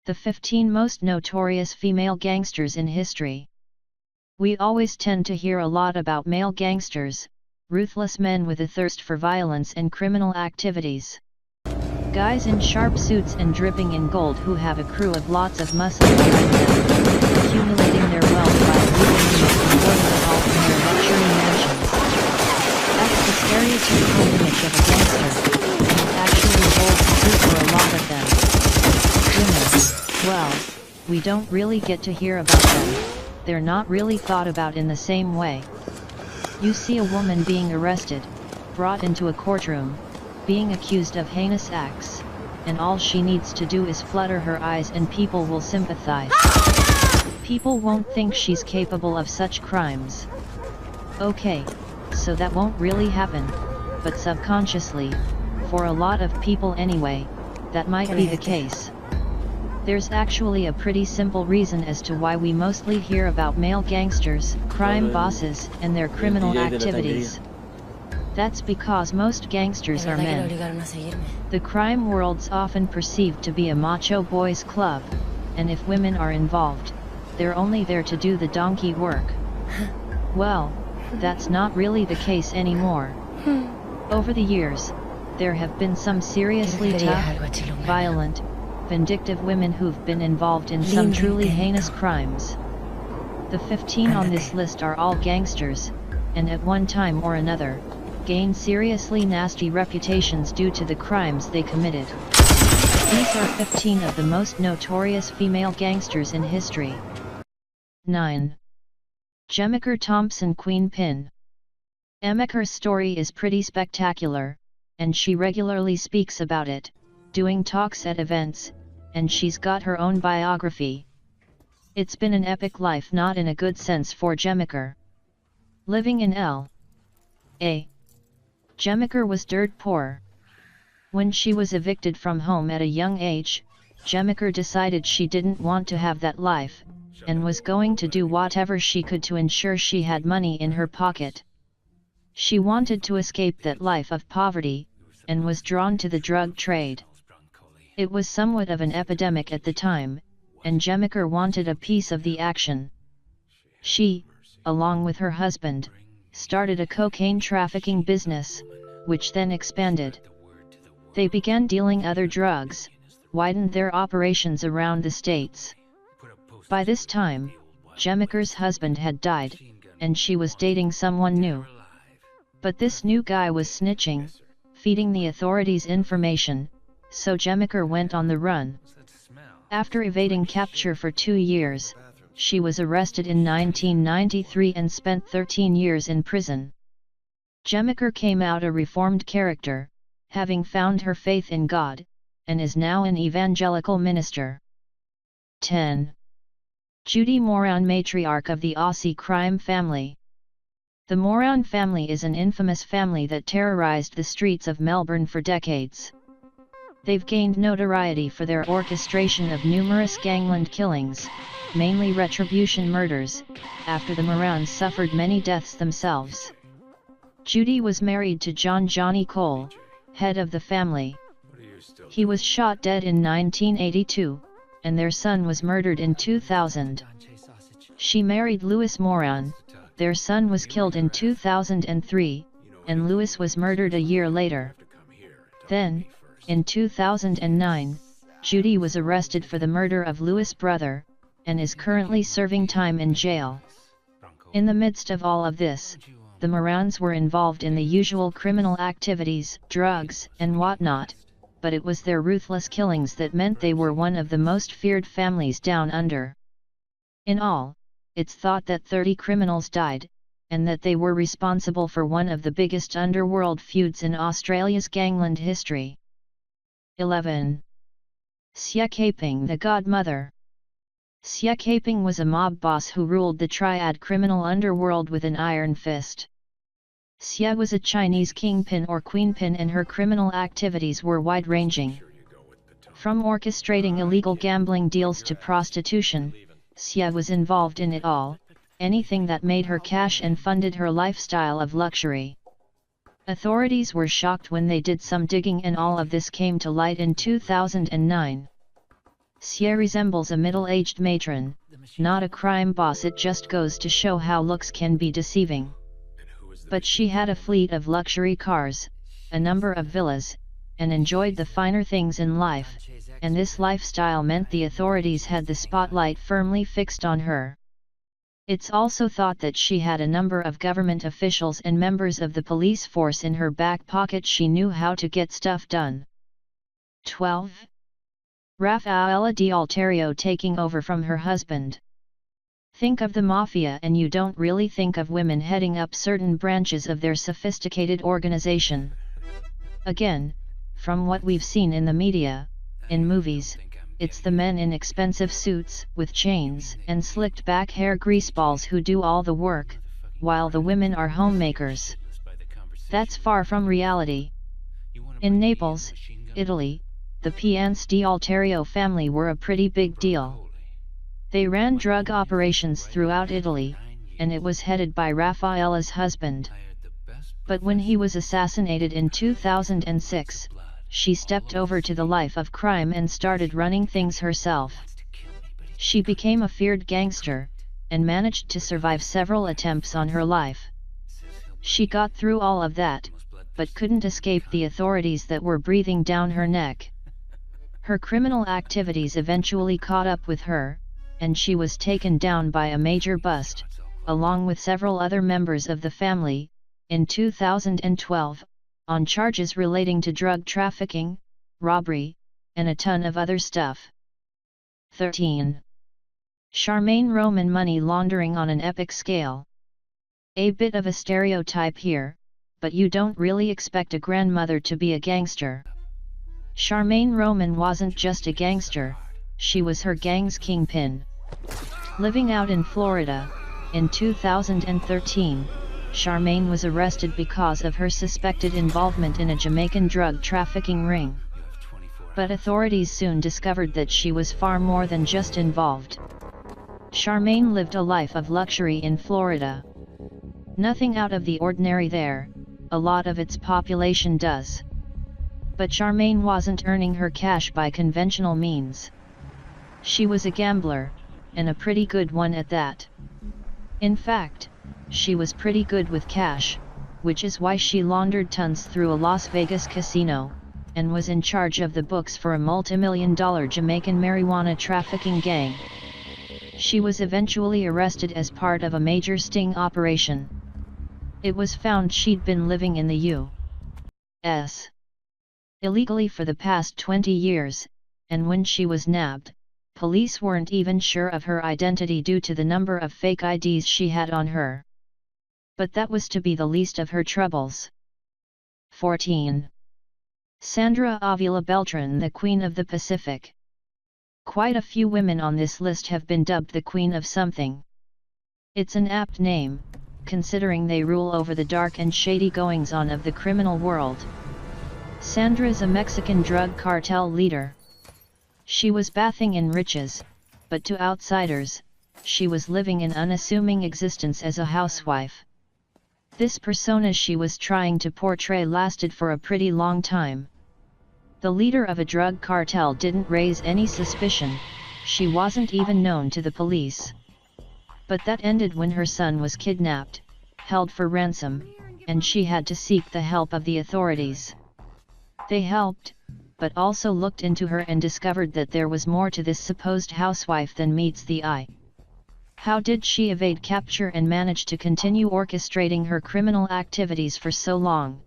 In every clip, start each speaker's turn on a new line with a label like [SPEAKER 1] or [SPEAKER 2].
[SPEAKER 1] The 15 most notorious female gangsters in history. We always tend to hear a lot about male gangsters, ruthless men with a thirst for violence and criminal activities. Guys in sharp suits and dripping in gold who have a crew of lots of muscle behind them, accumulating their wealth by living in the all in their luxury mansions. That's the stereotypical image of a gangster, and it actually holds true for a lot of them. Women, well, we don't really get to hear about them, they're not really thought about in the same way. You see a woman being arrested, brought into a courtroom, being accused of heinous acts, and all she needs to do is flutter her eyes and people will sympathize. People won't think she's capable of such crimes. Okay, so that won't really happen, but subconsciously, for a lot of people anyway, that might be the case. There's actually a pretty simple reason as to why we mostly hear about male gangsters, crime bosses, and their criminal activities. That's because most gangsters are men. The crime world's often perceived to be a macho boys' club, and if women are involved, they're only there to do the donkey work. Well, that's not really the case anymore. Over the years, there have been some seriously tough, violent, vindictive women who've been involved in some truly heinous crimes. The 15 on this list are all gangsters, and at one time or another, gained seriously nasty reputations due to the crimes they committed. These are 15 of the most notorious female gangsters in history. 9. Jemaker Thompson Queen Pin. Emaker's story is pretty spectacular, and she regularly speaks about it, doing talks at events, and she's got her own biography. It's been an epic life, not in a good sense, for Jemaker. Living in L.A., Jemaker was dirt poor. When she was evicted from home at a young age, Jemaker decided she didn't want to have that life, and was going to do whatever she could to ensure she had money in her pocket. She wanted to escape that life of poverty, and was drawn to the drug trade. It was somewhat of an epidemic at the time, and Jemaker wanted a piece of the action. She, along with her husband, started a cocaine trafficking business, which then expanded. They began dealing other drugs, widened their operations around the states. By this time, Jemaker's husband had died, and she was dating someone new. But this new guy was snitching, feeding the authorities information, so Jemaker went on the run. After evading capture for 2 years, she was arrested in 1993 and spent 13 years in prison. Jemaker came out a reformed character, having found her faith in God, and is now an evangelical minister. 10. Judy Moran, matriarch of the Aussie crime family. The Moran family is an infamous family that terrorized the streets of Melbourne for decades. They've gained notoriety for their orchestration of numerous gangland killings, mainly retribution murders, after the Morans suffered many deaths themselves. Judy was married to John Johnny Cole, head of the family. He was shot dead in 1982, and their son was murdered in 2000. She married Louis Moran, their son was killed in 2003, and Louis was murdered a year later. Then, in 2009, Judy was arrested for the murder of Louis' brother, and is currently serving time in jail. In the midst of all of this, the Morans were involved in the usual criminal activities, drugs, and whatnot, but it was their ruthless killings that meant they were one of the most feared families down under. In all, it's thought that 30 criminals died, and that they were responsible for one of the biggest underworld feuds in Australia's gangland history. 11. Seah Caping, the Godmother. Seah Caping was a mob boss who ruled the triad criminal underworld with an iron fist. Seah was a Chinese kingpin or queenpin, and her criminal activities were wide-ranging. From orchestrating illegal gambling deals to prostitution, Seah was involved in it all, anything that made her cash and funded her lifestyle of luxury. Authorities were shocked when they did some digging, and all of this came to light in 2009. She resembles a middle-aged matron, not a crime boss. It just goes to show how looks can be deceiving. But she had a fleet of luxury cars, a number of villas, and enjoyed the finer things in life, and this lifestyle meant the authorities had the spotlight firmly fixed on her. It's also thought that she had a number of government officials and members of the police force in her back pocket. She knew how to get stuff done. 12. Raffaella D'Alterio taking over from her husband. Think of the mafia and you don't really think of women heading up certain branches of their sophisticated organization. Again, from what we've seen in the media, in movies, it's the men in expensive suits with chains and slicked back hair greaseballs who do all the work, while the women are homemakers. That's far from reality. In Naples, Italy, the Piance D'Alterio family were a pretty big deal. They ran drug operations throughout Italy, and it was headed by Raffaella's husband. But when he was assassinated in 2006, she stepped over to the life of crime and started running things herself. She became a feared gangster, and managed to survive several attempts on her life. She got through all of that, but couldn't escape the authorities that were breathing down her neck. Her criminal activities eventually caught up with her, and she was taken down by a major bust, along with several other members of the family, in 2012, on charges relating to drug trafficking, robbery, and a ton of other stuff. 13. Charmaine Roman money laundering on an epic scale. A bit of a stereotype here, but you don't really expect a grandmother to be a gangster. Charmaine Roman wasn't just a gangster, she was her gang's kingpin. Living out in Florida, in 2013, Charmaine was arrested because of her suspected involvement in a Jamaican drug trafficking ring. But authorities soon discovered that she was far more than just involved. Charmaine lived a life of luxury in Florida. Nothing out of the ordinary there, a lot of its population does. But Charmaine wasn't earning her cash by conventional means. She was a gambler, and a pretty good one at that. In fact, she was pretty good with cash, which is why she laundered tons through a Las Vegas casino, and was in charge of the books for a multi-million-dollar Jamaican marijuana trafficking gang. She was eventually arrested as part of a major sting operation. It was found she'd been living in the U.S. illegally for the past 20 years, and when she was nabbed, police weren't even sure of her identity due to the number of fake IDs she had on her. But that was to be the least of her troubles. 14. Sandra Avila Beltran, the Queen of the Pacific. Quite a few women on this list have been dubbed the Queen of something. It's an apt name, considering they rule over the dark and shady goings-on of the criminal world. Sandra's a Mexican drug cartel leader. She was bathing in riches, but to outsiders, she was living an unassuming existence as a housewife. This persona she was trying to portray lasted for a pretty long time. The leader of a drug cartel didn't raise any suspicion, she wasn't even known to the police. But that ended when her son was kidnapped, held for ransom, and she had to seek the help of the authorities. They helped, but also looked into her and discovered that there was more to this supposed housewife than meets the eye. How did she evade capture and manage to continue orchestrating her criminal activities for so long?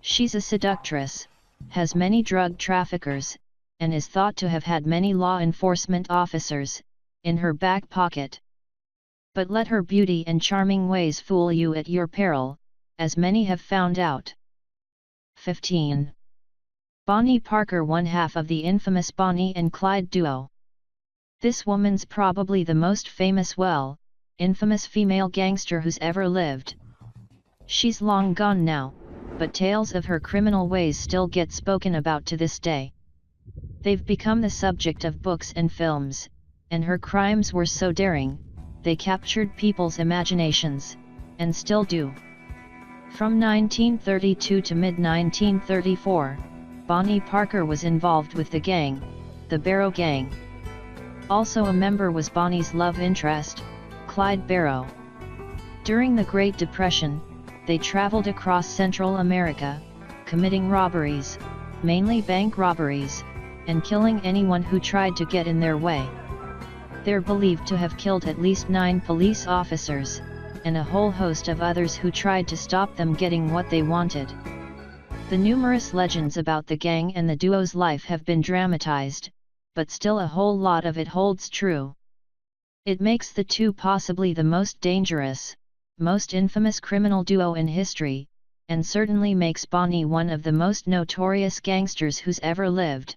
[SPEAKER 1] She's a seductress, has many drug traffickers, and is thought to have had many law enforcement officers in her back pocket. But let her beauty and charming ways fool you at your peril, as many have found out. 15. Bonnie Parker, one half of the infamous Bonnie and Clyde duo. This woman's probably the most famous, infamous female gangster who's ever lived. She's long gone now, but tales of her criminal ways still get spoken about to this day. They've become the subject of books and films, and her crimes were so daring, they captured people's imaginations, and still do. From 1932 to mid-1934, Bonnie Parker was involved with the gang, the Barrow Gang. Also a member was Bonnie's love interest, Clyde Barrow. During the Great Depression, they traveled across Central America, committing robberies, mainly bank robberies, and killing anyone who tried to get in their way. They're believed to have killed at least 9 police officers, and a whole host of others who tried to stop them getting what they wanted. The numerous legends about the gang and the duo's life have been dramatized, but still a whole lot of it holds true. It makes the two possibly the most dangerous, most infamous criminal duo in history, and certainly makes Bonnie one of the most notorious gangsters who's ever lived.